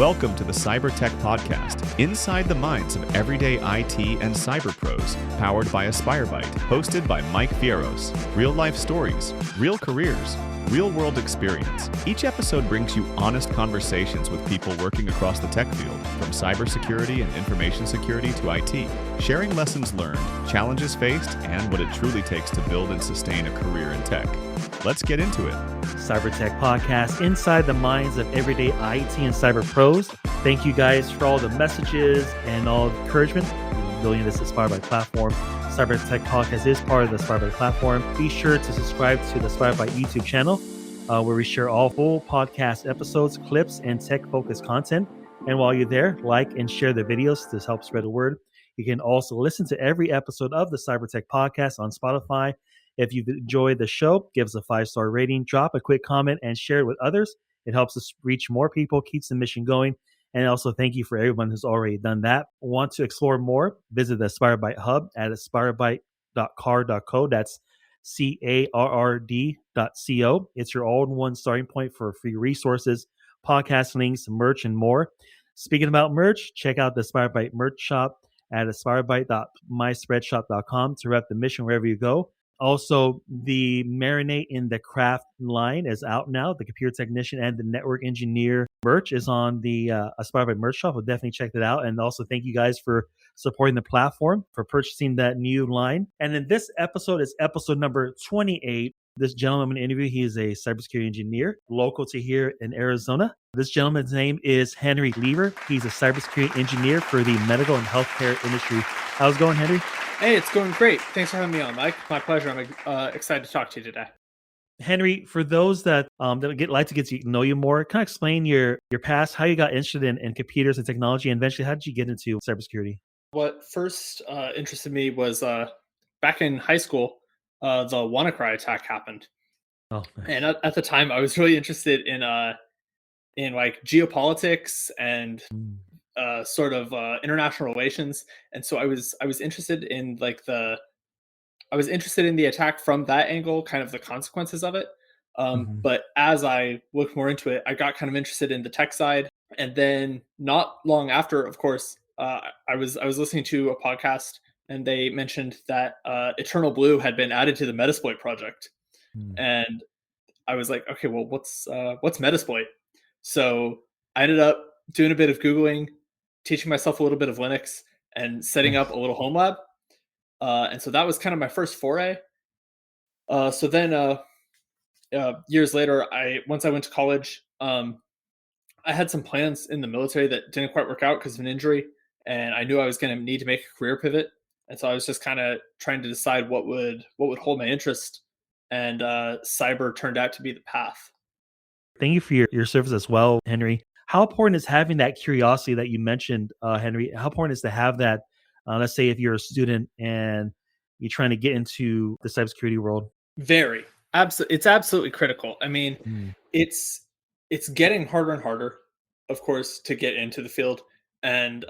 Welcome to the Cyber Tech Podcast, inside the minds of everyday IT and cyber pros, powered by AspireByte, hosted by Mike Fierros. Real life stories, real careers, real world experience. Each episode brings you honest conversations with people working across the tech field, from cybersecurity and information security to IT, sharing lessons learned, challenges faced, and what it truly takes to build and sustain a career in tech. Let's get into it. Cyber Tech Podcast, inside the minds of everyday IT and cyber pros. Thank you guys for all the messages and all the encouragement in building this AspireByte platform. Cyber Tech Podcast is part of the AspireByte platform. Be sure to subscribe to the AspireByte YouTube channel, where we share all full podcast episodes, clips, and tech-focused content. And while you're there, like and share the videos to help spread the word. You can also listen to every episode of the Cyber Tech Podcast on Spotify. If you've enjoyed the show, give us a 5-star rating, drop a quick comment, and share it with others. It helps us reach more people, keeps the mission going. And also thank you for everyone who's already done that. Want to explore more? Visit the AspireByte Hub at aspirebyte.car.co. That's CARRD.co. It's your all-in-one starting point for free resources, podcast links, merch, and more. Speaking about merch, check out the AspireByte merch shop at aspirebyte.myspreadshop.com to rep the mission wherever you go. Also, the Marinate in the Craft line is out now. The computer technician and the network engineer merch is on the AspireByte merch shop. We'll definitely check that out. And also, thank you guys for supporting the platform, for purchasing that new line. And then this episode is episode number 28. This gentleman I'm going to interview, he is a cybersecurity engineer local to here in Arizona. This gentleman's name is Henry Lever. He's a cybersecurity engineer for the medical and healthcare industry. How's it going, Henry? Hey, it's going great. Thanks for having me on, Mike. My pleasure. I'm excited to talk to you today. Henry, for those that like to get to know you more, kind of explain your past, how you got interested in computers and technology, and eventually how did you get into cybersecurity? What first interested me was back in high school, the WannaCry attack happened. Oh, and at the time, I was really interested in like geopolitics and sort of international relations, and so I was interested in the attack from that angle, kind of the consequences of it. But as I looked more into it, I got kind of interested in the tech side, and then not long after, of course, I was listening to a podcast, and they mentioned that Eternal Blue had been added to the Metasploit project, and I was like, okay, well, what's Metasploit? So I ended up doing a bit of Googling, teaching myself a little bit of Linux, and setting up a little home lab. And so that was kind of my first foray. So then years later, once I went to college, I had some plans in the military that didn't quite work out because of an injury, and I knew I was going to need to make a career pivot. And so I was just kind of trying to decide what would hold my interest, and cyber turned out to be the path. Thank you for your service as well, Henry. How important is having that curiosity that you mentioned, Henry? How important is to have that? Let's say if you're a student and you're trying to get into the cybersecurity world. Very. It's absolutely critical. I mean, it's getting harder and harder, of course, to get into the field. And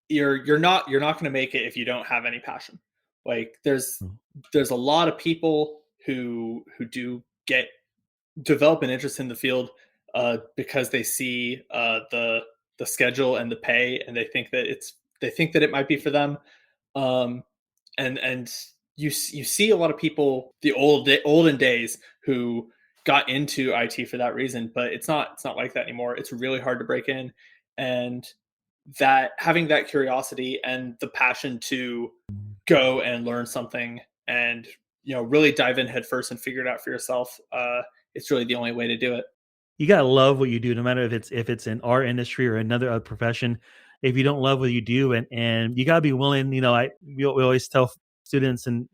you're not going to make it if you don't have any passion. Like there's a lot of people who do develop an interest in the field because they see the schedule and the pay, and they think that it might be for them. And you see a lot of people, the olden days, who got into IT for that reason, but it's not like that anymore. It's really hard to break in, and that having that curiosity and the passion to go and learn something and really dive in head first and figure it out for yourself, it's really the only way to do it. You gotta love what you do, no matter if it's in our industry or another profession. If you don't love what you do, and you gotta be willing, we always tell students and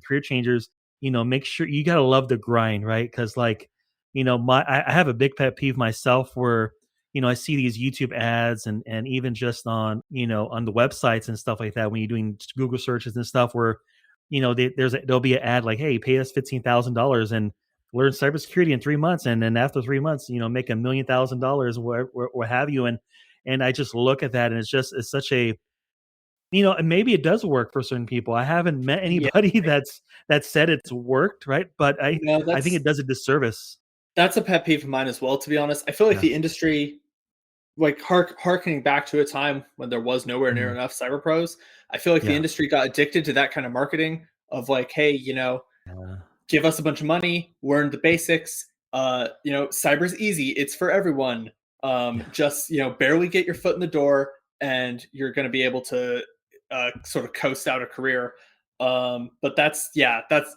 career changers, make sure you gotta love the grind, right? Because I have a big pet peeve myself where I see these YouTube ads and even just on on the websites and stuff like that, when you're doing Google searches and stuff, where there'll be an ad like, hey, pay us $15,000 and learn cybersecurity in 3 months, and then after 3 months, make $1 million, what have you. And I just look at that, and it's such a, maybe it does work for certain people. I haven't met anybody that said it's worked, right? But I think it does a disservice. That's a pet peeve of mine as well, to be honest. I feel like the industry like harkening back to a time when there was nowhere near Mm, enough cyber pros. I feel like the yeah. industry got addicted to that kind of marketing of like, hey, Yeah. give us a bunch of money, learn the basics. Cyber's easy. It's for everyone. Yeah. Just, barely get your foot in the door and you're going to be able to sort of coast out a career. But that's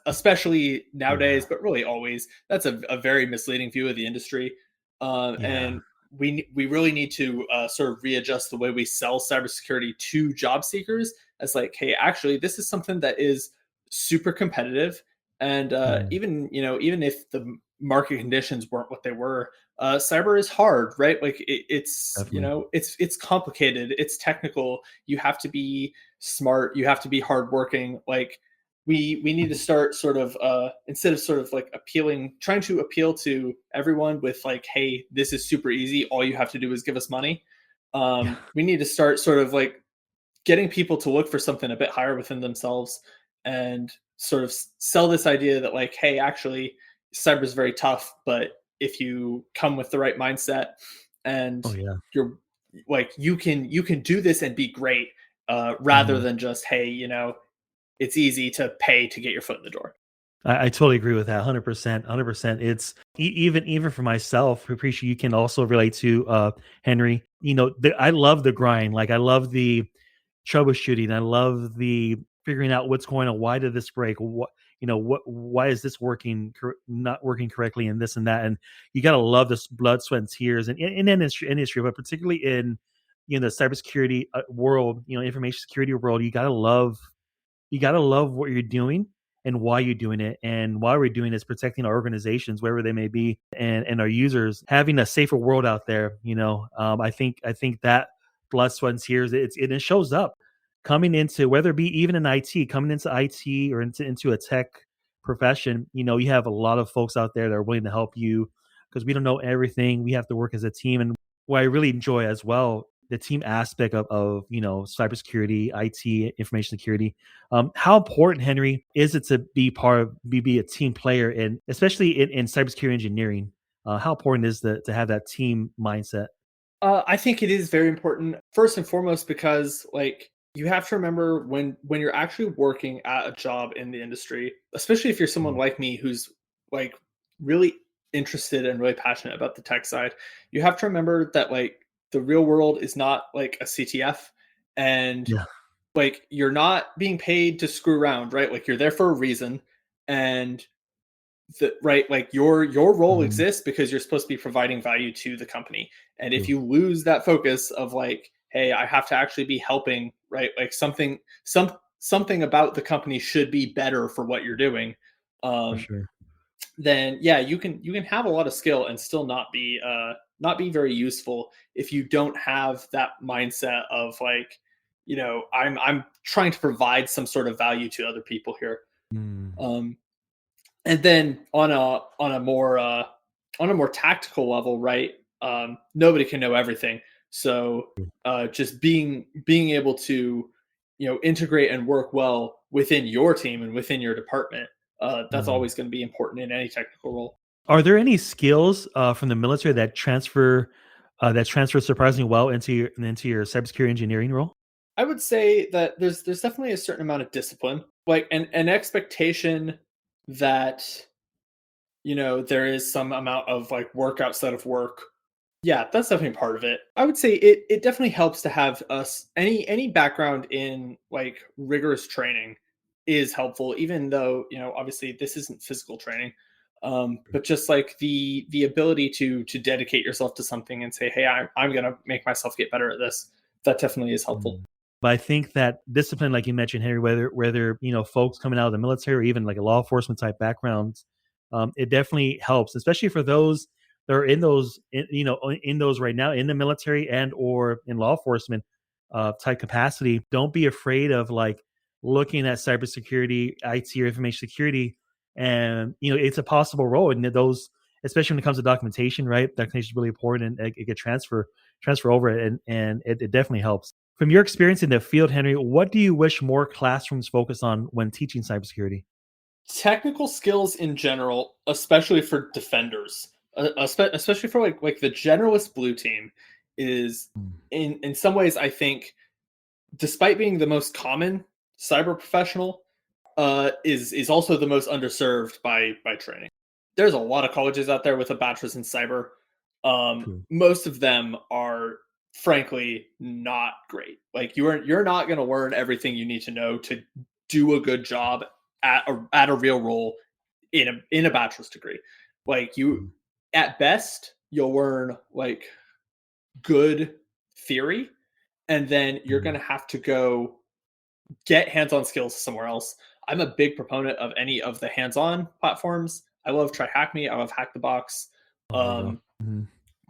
especially nowadays, Yeah. but really always, that's a very misleading view of the industry. Yeah. And we really need to sort of readjust the way we sell cybersecurity to job seekers as like, hey, actually, this is something that is super competitive, and Mhm. even if the market conditions weren't what they were, cyber is hard, right? Like it's Definitely. it's complicated, it's technical. You have to be smart, you have to be hardworking. Like we need to start sort of instead of sort of like trying to appeal to everyone with like, hey, this is super easy, all you have to do is give us money. Yeah. We need to start sort of like getting people to look for something a bit higher within themselves and sort of sell this idea that like, hey, actually cyber is very tough, but if you come with the right mindset and Oh, yeah. you're like, you can do this and be great, rather Mhm. than just, hey, it's easy to pay to get your foot in the door. I totally agree with that. 100%. 100%. It's even for myself, I appreciate you can also relate to Henry. I love the grind. Like I love the troubleshooting. I love the figuring out what's going on. Why did this break? Why is this not working correctly and this and that? And you got to love this blood, sweat, and tears and in industry, but particularly in, the cybersecurity world, information security world, you gotta love what you're doing and why you're doing it. And why we're doing it is protecting our organizations, wherever they may be, and our users, having a safer world out there. I think that blood, sweat, and tears, it shows up coming into, whether it be even in IT, coming into IT or into a tech profession. You have a lot of folks out there that are willing to help you because we don't know everything. We have to work as a team. And what I really enjoy as well, the team aspect of cybersecurity, IT, information security. How important, Henry, is it to be a team player, and especially in cybersecurity engineering? How important is to have that team mindset? I think it is very important, first and foremost, because like you have to remember when you're actually working at a job in the industry, especially if you're someone Mm, like me who's like really interested and really passionate about the tech side. You have to remember that like the real world is not like a CTF, and yeah. like you're not being paid to screw around, right? Like you're there for a reason, and right, like your role Mhm. exists because you're supposed to be providing value to the company. And if True. you lose that focus of like, hey, I have to actually be helping, right? Like something about the company should be better for what you're doing. For um sure. then yeah, you can have a lot of skill and still not be very useful if you don't have that mindset of like, I'm trying to provide some sort of value to other people here. Mm, um and then on a more tactical level, right? Nobody can know everything, so true. just being able to integrate and work well within your team and within your department, that's Mm. always going to be important in any technical role. Are there any skills from the military that transfer surprisingly well into your cybersecurity engineering role? I would say that there's definitely a certain amount of discipline, like an expectation that there is some amount of like work outside of work. Yeah, that's definitely part of it. I would say it definitely helps to have us any background in like rigorous training is helpful, even though obviously this isn't physical training. But just like the ability to dedicate yourself to something and say, hey, I'm gonna make myself get better at this. That definitely is helpful. Mm. But I think that discipline, like you mentioned, Henry, whether folks coming out of the military or even like a law enforcement type background, it definitely helps, especially for those that are in those right now in the military and or in law enforcement type capacity. Don't be afraid of like looking at cybersecurity, IT, or information security, and it's a possible role. And those, especially when it comes to documentation, right? Documentation is really important, and it can transfer over, and it definitely helps. From your experience in the field, Henry, what do you wish more classrooms focus on when teaching cybersecurity? Technical skills in general, especially for defenders, especially for like the generalist blue team. is in some ways, I think, despite being the most common cyber professional, is also the most underserved by training. There's a lot of colleges out there with a bachelor's in cyber. True. Most of them are frankly not great. Like you're not going to learn everything you need to know to do a good job at a real role in a bachelor's degree. Like you, at best, you'll learn like good theory, and then you're going to have to go get hands-on skills somewhere else. I'm a big proponent of any of the hands-on platforms. I love Try Hack Me. I love Hack the Box.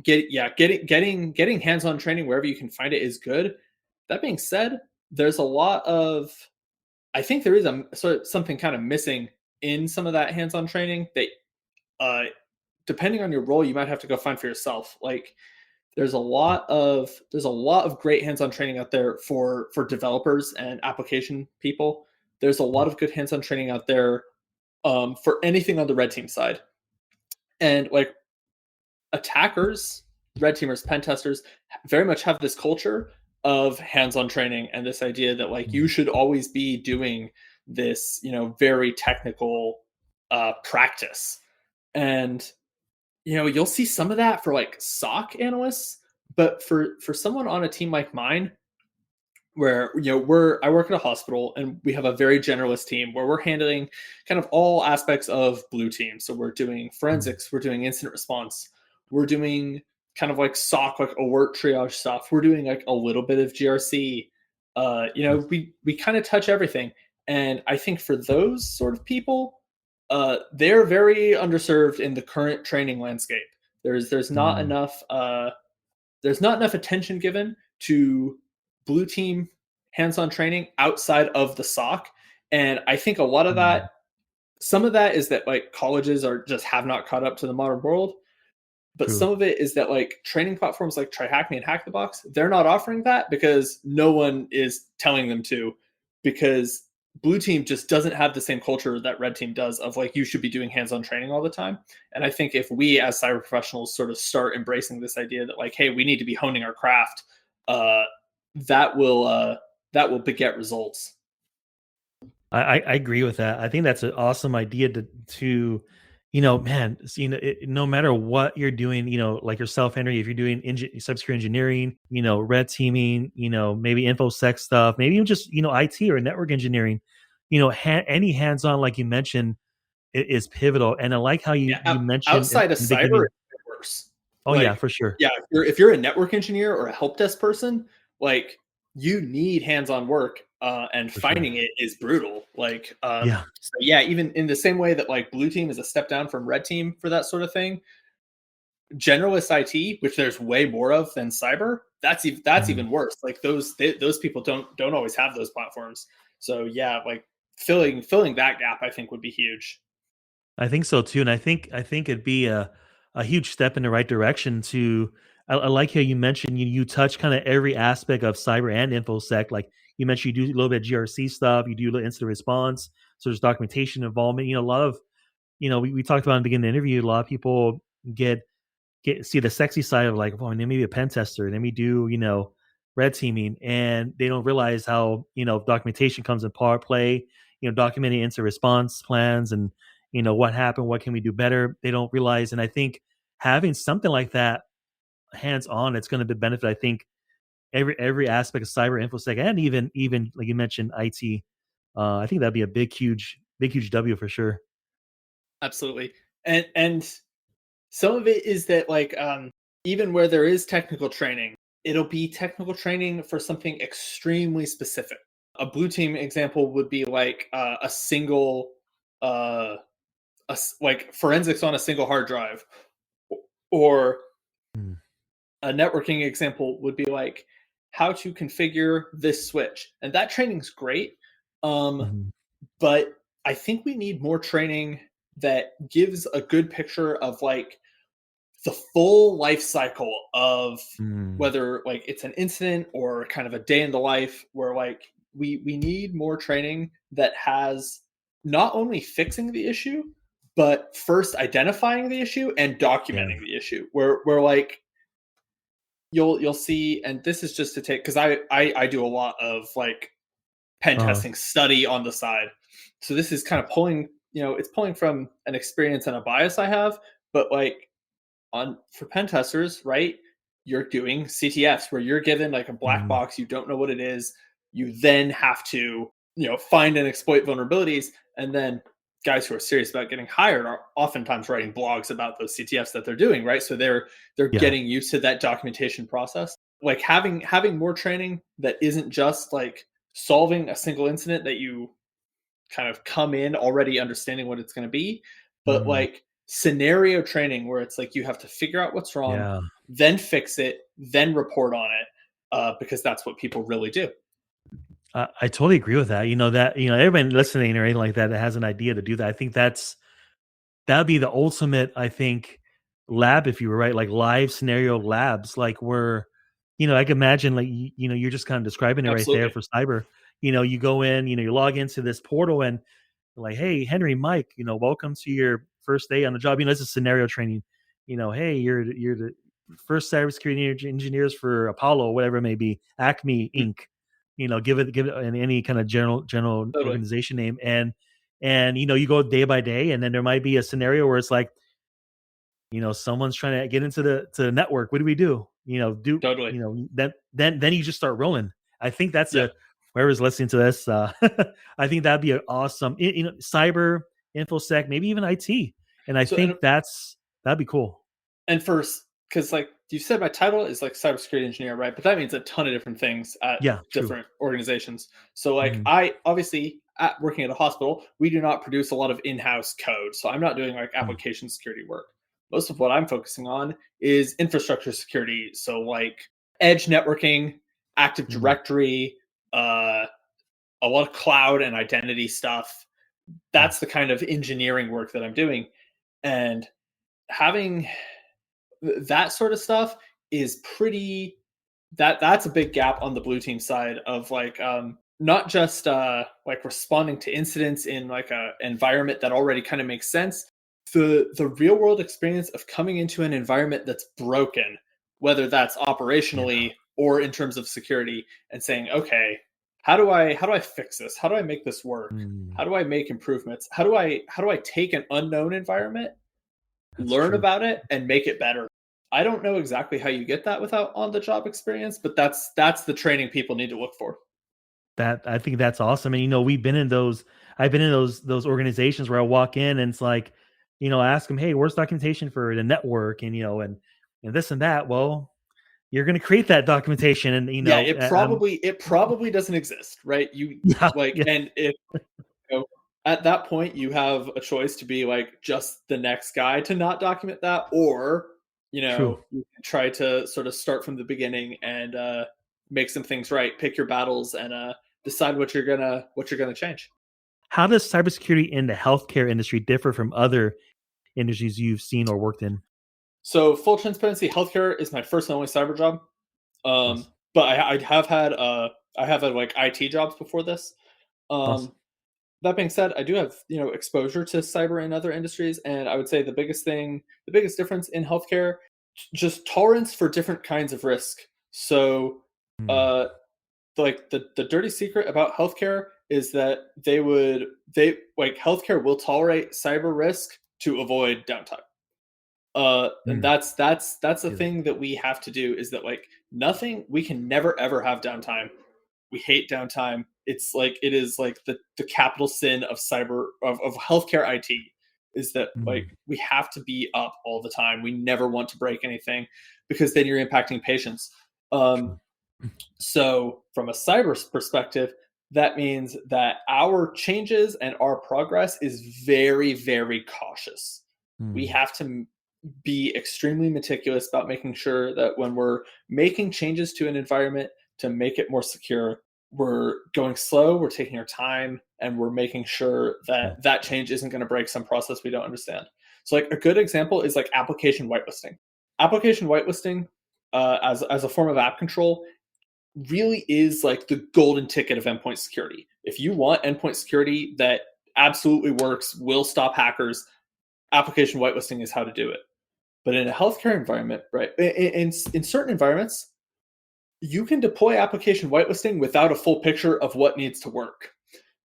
Getting hands-on training wherever you can find it is good. That being said, there's a lot of, I think there is a sort of something kind of missing in some of that hands-on training that, depending on your role, you might have to go find for yourself. Like there's a lot of great hands-on training out there for developers and application people. There's a lot of good hands-on training out there for anything on the red team side. And like attackers, red teamers, pen testers very much have this culture of hands-on training and this idea that like you should always be doing this, very technical practice. And you'll see some of that for like SOC analysts, but for someone on a team like mine, where I work at a hospital and we have a very generalist team where we're handling kind of all aspects of blue team. So we're doing forensics, we're doing incident response, we're doing kind of like SOC, like alert triage stuff. We're doing like a little bit of GRC. We kind of touch everything, and I think for those sort of people, they're very underserved in the current training landscape. There's not enough attention given to blue team hands-on training outside of the SOC, and I think a lot of that, some of that is that like colleges have not caught up to the modern world, but some of it is that like training platforms like Try Hack Me and Hack the Box, they're not offering that because no one is telling them to, because blue team just doesn't have the same culture that red team does of like you should be doing hands-on training all the time. And I think if we as cyber professionals sort of start embracing this idea that like, hey, we need to be honing our craft, that will beget results. I agree with that. I think that's an awesome idea to no matter what you're doing, like yourself, Henry, if you're doing cybersecurity engineering, red teaming, maybe infosec stuff, maybe even just, IT or network engineering, any hands-on, like you mentioned, is pivotal. And I like how you mentioned outside of cyber, it's worse. Oh, like, yeah, for sure. Yeah. If you're a network engineer or a help desk person, like you need hands-on work, and for finding it is brutal. Like, even in the same way that like blue team is a step down from red team for that sort of thing, generalist IT, which there's way more of than cyber, that's even worse. Like those people don't always have those platforms. So yeah, like filling that gap, I think would be huge. I think so too, and I think it'd be a huge step in the right direction. I like how you mentioned you touch kind of every aspect of cyber and infosec. Like you mentioned, you do a little bit of GRC stuff, you do a little incident response, so there's documentation involvement. A lot of we talked about in the beginning of the interview. A lot of people get see the sexy side of like, oh, let me be a pen tester, let me do red teaming, and they don't realize how documentation comes in play. Documenting incident response plans and what happened, what can we do better. They don't realize, and I think having something like that hands on, it's going to benefit. I think every aspect of cyber infosec, and even like you mentioned, IT. I think that'd be a big, huge W for sure. Absolutely, and some of it is that like even where there is technical training, it'll be technical training for something extremely specific. A blue team example would be like a single like forensics on a single hard drive, or a networking example would be like how to configure this switch, and that training's great. But I think we need more training that gives a good picture of like the full life cycle of whether like it's an incident or kind of a day in the life, where like we need more training that has not only fixing the issue, but first identifying the issue and documenting the issue, where like you'll see, and this is just to take, because I do a lot of like pen Uh, testing study on the side. So this is kind of pulling, it's pulling from an experience and a bias I have, but like on for pen testers, right? You're doing CTFs where you're given like a black mm, box, you don't know what it is. You then have to, find and exploit vulnerabilities. And then guys who are serious about getting hired are oftentimes writing blogs about those CTFs that they're doing, right? So they're yeah. getting used to that documentation process. Like having more training that isn't just like solving a single incident that you kind of come in already understanding what it's going to be, but Mm, like scenario training where it's like you have to figure out what's wrong, yeah. then fix it, then report on it, because that's what people really do. I totally agree with that. Everybody listening or anything like that that has an idea to do that. I think that'd be the ultimate, I think, lab, if you were right, like live scenario labs, like where, I can imagine like, you're just kind of describing it right there Absolutely. for cyber. You go in, you log into this portal and like, hey, Henry, Mike, welcome to your first day on the job. This is scenario training. Hey, you're the first cybersecurity engineers for Apollo, whatever it may be, Acme Mhm. Inc. Give it any kind of general Totally. organization name, and you go day by day, and then there might be a scenario where it's like, someone's trying to get into the network. What do we do? Totally. Then you just start rolling. I think that's Yeah. a whoever's listening to this. I think that'd be an awesome, cyber, infosec, maybe even IT. And I So and think that'd be cool. and first, because like you said, my title is like cybersecurity engineer, right? But that means a ton of different things at Yeah, true. different organizations. So like Mhm. I obviously at working at a hospital, we do not produce a lot of in-house code. So I'm not doing like Mm, application security work. Most of what I'm focusing on is infrastructure security. So like edge networking, Active mm, Directory, uh, a lot of cloud and identity stuff. mm. That's the kind of engineering work that I'm doing. And having that sort of stuff is pretty that's a big gap on the blue team side of like not just like responding to incidents in like a environment that already kind of makes sense. The real world experience of coming into an environment that's broken, whether that's Yeah. operationally or in terms of security, and saying, okay, how do I fix this? How do I make this work? Mm, How do I make improvements? How do I take an unknown environment, that's learn true. about it, and make it better? I don't know exactly how you get that without on the job experience, but that's the training people need to look for. That I think that's awesome. And we've been in those. I've been in those organizations where I walk in and it's like, I ask them, hey, where's documentation for the network, and this and that. Well, you're going to create that documentation, and Yeah, it I'm probably doesn't exist, right? You yeah, like, yeah, and if at that point you have a choice to be like just the next guy to not document that, or true. you can try to sort of start from the beginning and make some things right, pick your battles, and decide what you're gonna change. How does cybersecurity in the healthcare industry differ from other industries you've seen or worked in? So full transparency, healthcare is my first and only cyber job. Awesome. But I have had like IT jobs before this. Awesome. Um, that being said, I do have exposure to cyber in other industries, and I would say the biggest difference in healthcare, just tolerance for different kinds of risk. So, Mm, uh, like the dirty secret about healthcare is that they like healthcare will tolerate cyber risk to avoid downtime. And mm, that's the yeah, thing that we have to do, is that like nothing, we can never ever have downtime. We hate downtime. It's like it is like the capital sin of healthcare IT, is that like mm, we have to be up all the time. We never want to break anything, because then you're impacting patients. Um, true. so from a cyber perspective, that means that our changes and our progress is very, very cautious. We Mm, have to be extremely meticulous about making sure that when we're making changes to an environment to make it more secure, we're going slow, we're taking our time, and we're making sure mm, that that change isn't going to break some process we don't understand. So, like a good example is like application whitelisting. Application whitelisting, as a form of app control, really is like the golden ticket of endpoint security. If you want endpoint security that absolutely works, will stop hackers, application whitelisting is how to do it. But in a healthcare environment, right, in certain environments, you can deploy application whitelisting without a full picture of what needs to work.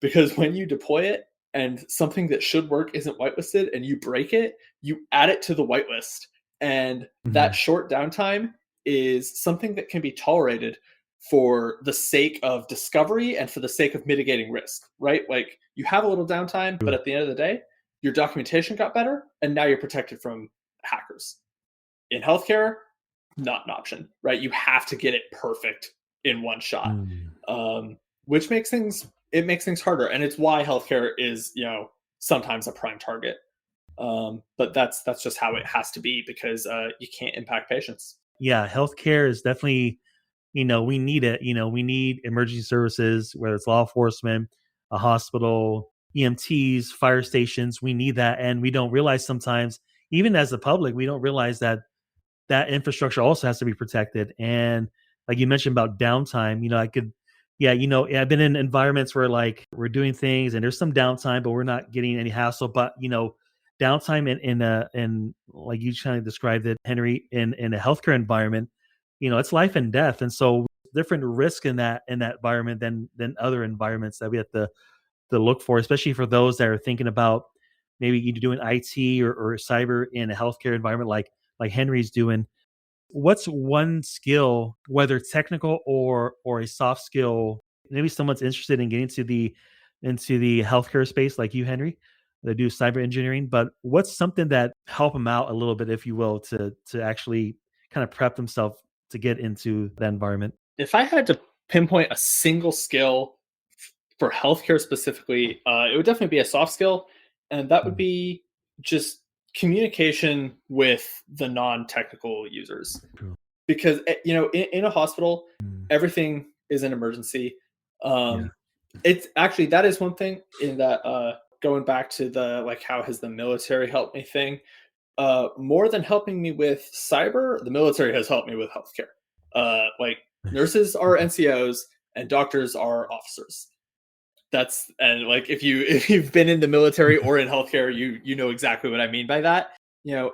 Because when you deploy it and something that should work isn't whitelisted and you break it, you add it to the whitelist. And that Mhm. short downtime is something that can be tolerated for the sake of discovery and for the sake of mitigating risk, right? Like you have a little downtime, but True. at the end of the day, your documentation got better and now you're protected from hackers. In healthcare, not an option, right? You have to get it perfect in one shot, Mm. which makes things harder, and it's why healthcare is sometimes a prime target. But that's just how it has to be because you can't impact patients. Yeah, healthcare is definitely, we need it. We need emergency services, whether it's law enforcement, a hospital, EMTs, fire stations. We need that. And we don't realize sometimes, even as the public, we don't realize that that infrastructure also has to be protected. And like you mentioned about downtime, I've been in environments where like we're doing things and there's some downtime, but we're not getting any hassle. But downtime in like you kind of described it, Henry, in a healthcare environment, it's life and death. And so different risk in that environment than other environments that we have to look for, especially for those that are thinking about maybe you doing IT or cyber in a healthcare environment like Henry's doing. What's one skill, whether technical or a soft skill, maybe someone's interested in getting into the healthcare space like you, Henry, that do cyber engineering, but what's something that help them out a little bit, if you will, to actually kind of prep themselves to get into that environment? If I had to pinpoint a single skill for healthcare specifically, it would definitely be a soft skill, and that would Mm, be just communication with the non-technical users. true. Because in a hospital, Mm, everything is an emergency. yeah. It's actually that is one thing in that going back to the like how has the military helped me thing. More than helping me with cyber, the military has helped me with healthcare. Like Nice. nurses are Mhm. NCOs and doctors are officers. That's and like if you've been in the military or in healthcare, you know exactly what I mean by that.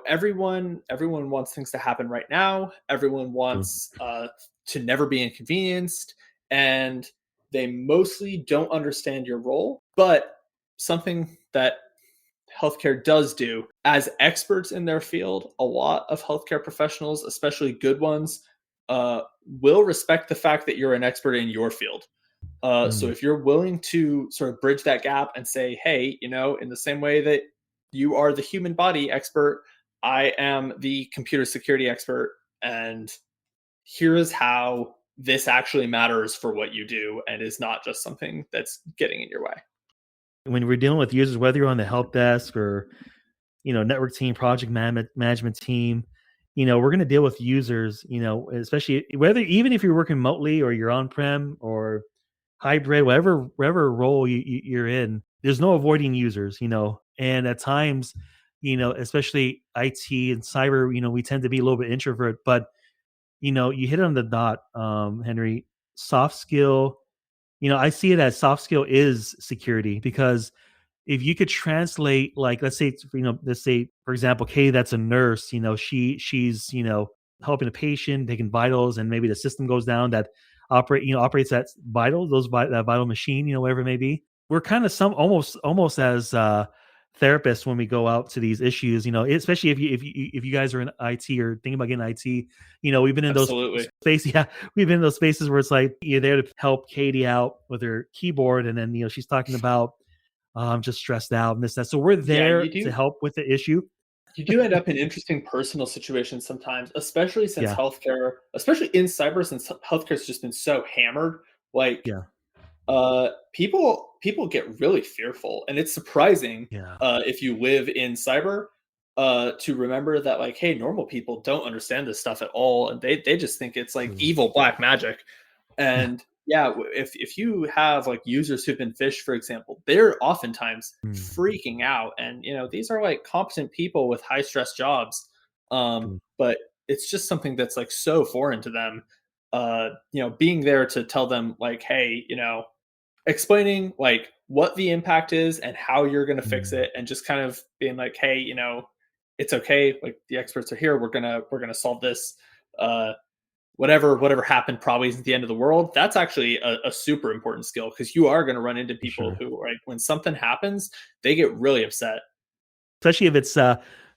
Everyone wants things to happen right now. Everyone True. wants to never be inconvenienced, and they mostly don't understand your role. But something that healthcare does do, as experts in their field, a lot of healthcare professionals, especially good ones, will respect the fact that you're an expert in your field. So Mm, if you're willing to sort of bridge that gap and say, hey, in the same way that you are the human body expert, I am the computer security expert, and here is how this actually matters for what you do and is not just something that's getting in your way. when we're dealing with users, whether you're on the help desk or network team, project management team, we're going to deal with users, especially whether even if you're working remotely or you're on prem or hybrid, whatever role you're in, there's no avoiding users, and at times, especially IT and cyber, we tend to be a little bit introvert, but you hit it on the dot, Henry. Soft skill, I see it as soft skill is security because if you could translate, like, let's say for example, Katie, that's a nurse, she's helping a patient, taking vitals, and maybe the system goes down that operates that that vital machine, whatever it may be. We're kind of some almost as therapists when we go out to these issues, especially if you guys are in IT or thinking about getting IT, we've been in those Absolutely. spaces. Yeah, we've been in those spaces where it's like you're there to help Katie out with her keyboard, and then she's talking about I'm just stressed out and this, that. So we're Yeah, there to help with the issue. you do end up in interesting personal situations sometimes, especially since Yeah. healthcare, especially in cyber, since healthcare's just been so hammered. Like, Yeah. people get really fearful, and it's surprising Yeah. if you live in cyber to remember that, like, hey, normal people don't understand this stuff at all, and they just think it's like True. evil black magic. And yeah, if you have like users who've been phished, for example, they're oftentimes Mm, freaking out, and these are like competent people with high stress jobs, true. but it's just something that's like so foreign to them. Being there to tell them like, hey, explaining like what the impact is and how you're going to fix Mm, it, and just kind of being like, hey, it's okay. Like the experts are here. We're gonna solve this. Uh, whatever happened probably isn't the end of the world. That's actually a super important skill because you are going to run into For people sure. who, like, when something happens, they get really upset. Especially if it's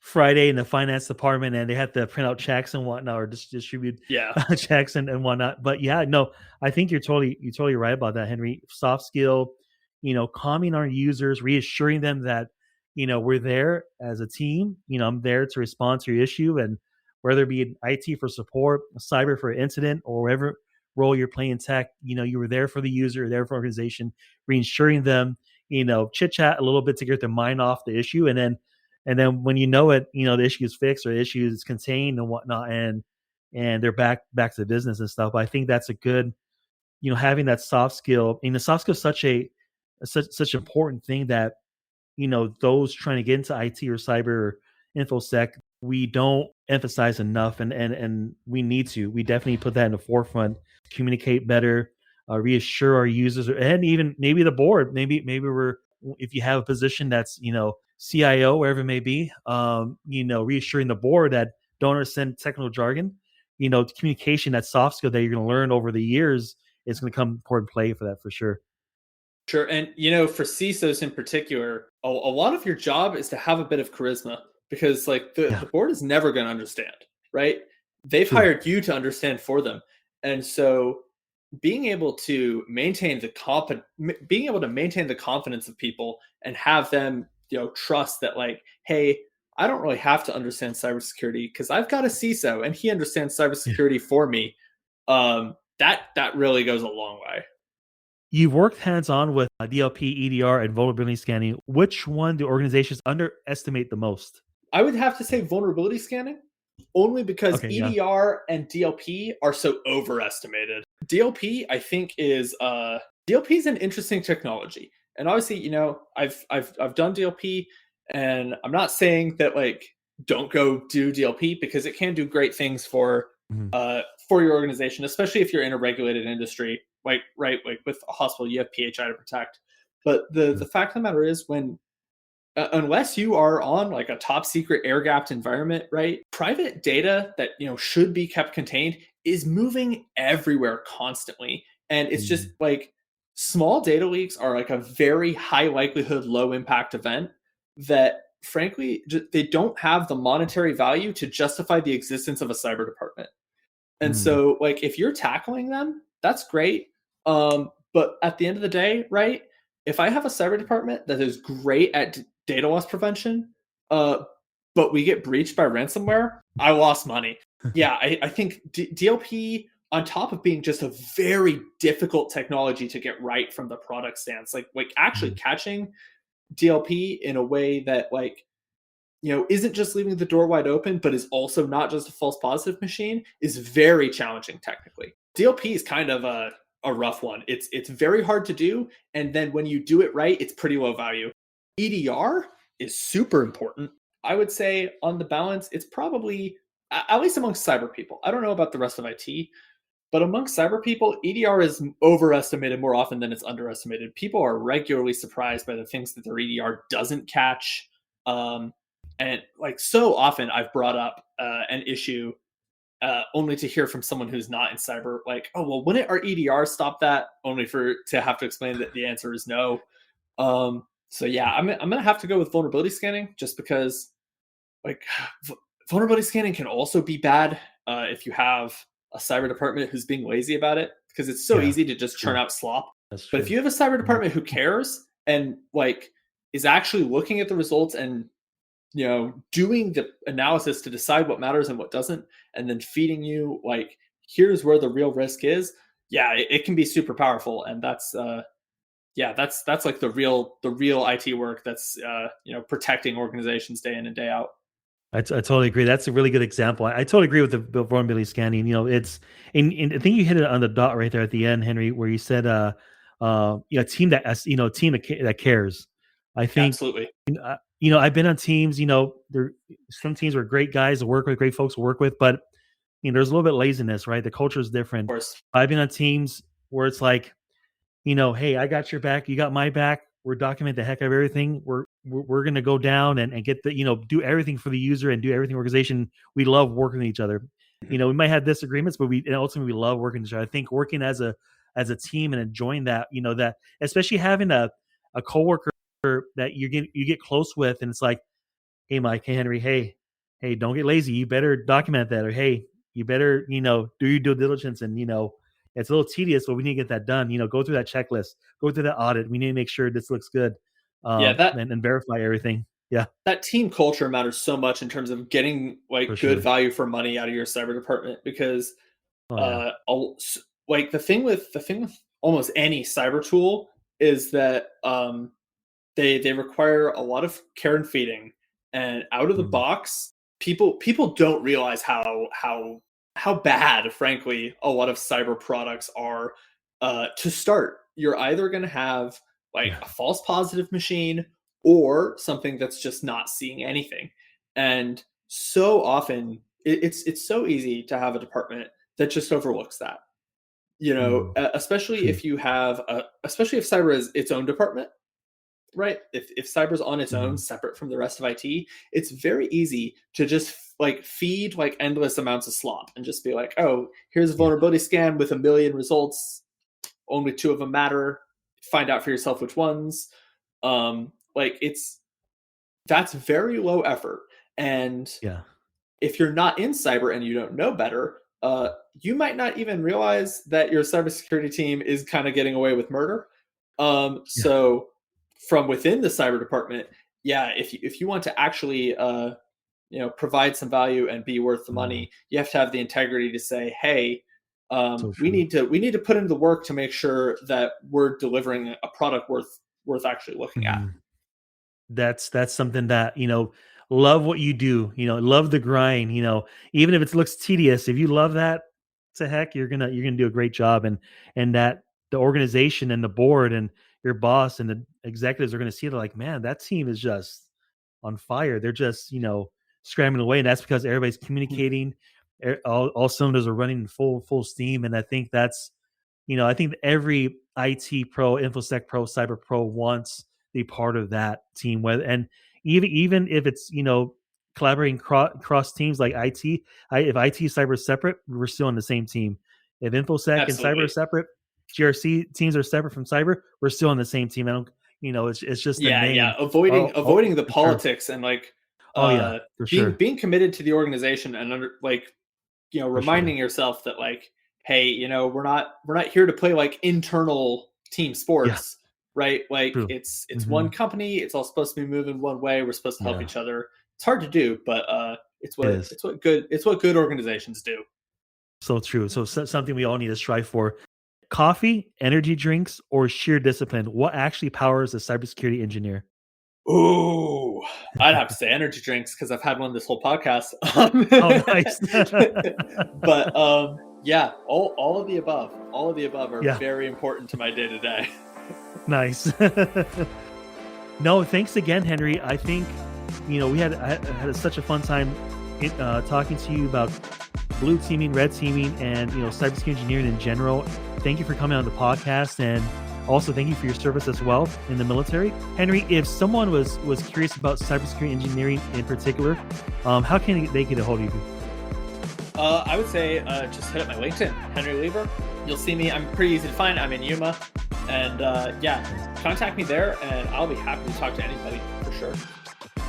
Friday in the finance department and they have to print out checks and whatnot, or distribute Yeah, checks and whatnot. But yeah, no, I think you're totally right about that, Henry. Soft skill, calming our users, reassuring them that we're there as a team. I'm there to respond to your issue, and whether it be in IT for support, cyber for incident, or whatever role you're playing in tech, you were there for the user, you're there for organization, reassuring them. Chit chat a little bit to get their mind off the issue, and then when the issue is fixed or the issue is contained and whatnot, and they're back to the business and stuff. But I think that's a good, having that soft skill. And the soft skill is such an important thing that those trying to get into IT or cyber or infosec, we don't emphasize enough, and we need to. We definitely put that in the forefront. Communicate better, reassure our users, and even maybe the board. Maybe we're if you have a position that's CIO, wherever it may be, reassuring the board that don't understand technical jargon. Communication, that soft skill that you're going to learn over the years is going to come important play for that for sure. sure. And for CISOs in particular, a lot of your job is to have a bit of charisma because, like, Yeah, the board is never going to understand, right? They've true. hired you to understand for them, and so being able to maintain the confidence of people and have them trust that, like, hey, I don't really have to understand cybersecurity because I've got a CISO and he understands Yeah. cybersecurity for me. That really goes a long way. You've worked hands-on with DLP, EDR, and vulnerability scanning. Which one do organizations underestimate the most? I would have to say vulnerability scanning, only because Okay, yeah. EDR and DLP are so overestimated. DLP, I think, is an interesting technology, and obviously, I've done DLP, and I'm not saying that, like, don't go do DLP because it can do great things Mhm. for your organization, especially if you're in a regulated industry, like, right, like with a hospital, you have PHI to protect. But the Mhm. fact of the matter is, when unless you are on, like, a top secret air gapped environment, right? Private data that should be kept contained is moving everywhere constantly, and it's just Mhm. like small data leaks are like a very high likelihood, low impact event that, frankly, they don't have the monetary value to justify the existence of a cyber department. And Mhm. so, like, if you're tackling them, that's great. But at the end of the day, right? If I have a cyber department that is great at data loss prevention, uh, but we get breached by ransomware, I lost money. Yeah, I think DLP, on top of being just a very difficult technology to get right from the product stance, like actually Mhm. catching DLP in a way that, like, isn't just leaving the door wide open, but is also not just a false positive machine, is very challenging technically. DLP is kind of a rough one. It's very hard to do, and then when you do it right, it's pretty low value. EDR is super important. I would say, on the balance, it's probably, at least amongst cyber people. I don't know about the rest of IT, but amongst cyber people, EDR is overestimated more often than it's underestimated. People are regularly surprised by the things that their EDR doesn't catch. Um, and, like, so often I've brought up an issue only to hear from someone who's not in cyber, like, oh, well, wouldn't our EDR stop that? Only for to have to explain that the answer is no. So yeah, I'm gonna have to go with vulnerability scanning just because, like, vulnerability scanning can also be bad if you have a cyber department who's being lazy about it, because it's so Yeah, easy to that's just churn true. out slop. That's But if true. you have a cyber Mhm. department who cares and, like, is actually looking at the results and doing the analysis to decide what matters and what doesn't, and then feeding you, like, here's where the real risk is. Yeah, it can be super powerful, and that's like the real IT work that's protecting organizations day in and day out. I totally agree. That's a really good example. I totally agree with the vulnerability scanning. It's and I think you hit it on the dot right there at the end, Henry, where you said, team team that cares. I think, Absolutely, of I've been on teams. There some teams are great guys to work with, great folks to work with, but there's a little bit of laziness, right? The culture is different. course. I've been on teams where it's like, hey, I got your back, you got my back. we're documenting the heck out of everything. We're going to go down and get the, do everything for the user and do everything organization. We love working with each other. Mhm. We might have disagreements, but ultimately we love working with each other. I think working as a team and enjoying that, that especially having a coworker that you get close with, and it's like, hey Mike, hey Henry, hey, don't get lazy. You better document that, or hey, you better do your due diligence, and it's a little tedious, but we need to get that done. Go through that checklist, go through that audit. We need to make sure this looks good, Yeah, and verify everything. Yeah, that team culture matters so much in terms of getting for like good sure. value for money out of your cyber department, because Oh yeah. like the thing with almost any cyber tool is that they require a lot of care and feeding, and out of the Mm. box, people don't realize how bad, frankly, a lot of cyber products are. To start, you're either going to have like Yeah. a false positive machine or something that's just not seeing anything, and so often it's so easy to have a department that just overlooks that. Mm. Especially True. if you have especially if cyber is its own department, right? If cyber's on its own, Mhm. separate from the rest of IT, it's very easy to just like feed like endless amounts of slop and just be like, oh, here's a Yeah. vulnerability scan with a million results, only two of them matter. Find out for yourself which ones. Like that's very low effort, and Yeah. if you're not in cyber and you don't know better, you might not even realize that your cybersecurity team is kind of getting away with murder. Yeah. So from within the cyber department, yeah, if you want to actually provide some value and be worth the Mm. money, you have to have the integrity to say, hey, So we true. need to put in the work to make sure that we're delivering a product worth actually looking at. Mhm. That's something that, love what you do, love the grind, even if it looks tedious, if you love that, to heck, you're gonna do a great job. And that the organization and the board and your boss and the executives are gonna see it like, man, that team is just on fire. They're just, scrambling away. And that's because everybody's communicating, all cylinders are running in full steam. And I think I think every IT pro, infosec pro, cyber pro wants to be part of that team. Whether and even if it's collaborating cross teams like IT, if IT cyber is separate, we're still on the same team. If infosec and cyber are Absolutely. separate, GRC teams are separate from cyber, we're still on the same team. I don't, it's just the Yeah, yeah. name. Avoiding Oh, avoiding the for sure. politics and like Oh yeah, for being sure, committed to the organization and for sure. reminding yourself that like, hey, we're not here to play like internal team Yeah, sports, right? Like true. it's one Hmm. company, it's all supposed to be moving one way, we're supposed to help Yeah, each other. It's hard to do, but it's it what is. it's what good organizations do. So true. Something we all need to strive for. Coffee, energy drinks, or sheer discipline? What actually powers a cybersecurity engineer? Ooh, I'd have to say energy drinks because I've had one this whole podcast. Oh, nice. But yeah, all of the above, all of the above are Yeah, very important to my day to day. nice. No, thanks again, Henry. I think I had such a fun time talking to you about blue teaming, red teaming, and cybersecurity engineering in general. Thank you for coming on the podcast, and also thank you for your service as well in the military, Henry. If someone was curious about cybersecurity engineering in particular, how can they get a hold of you? I would say just hit up my LinkedIn, Henry Lieber. You'll see me. I'm pretty easy to find. I'm in Yuma, and yeah, contact me there, and I'll be happy to talk to anybody for sure.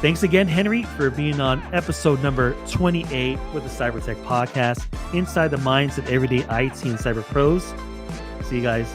Thanks again, Henry, for being on episode number 28 with the CyberTech Podcast, inside the minds of everyday IT and cyber pros. See you guys.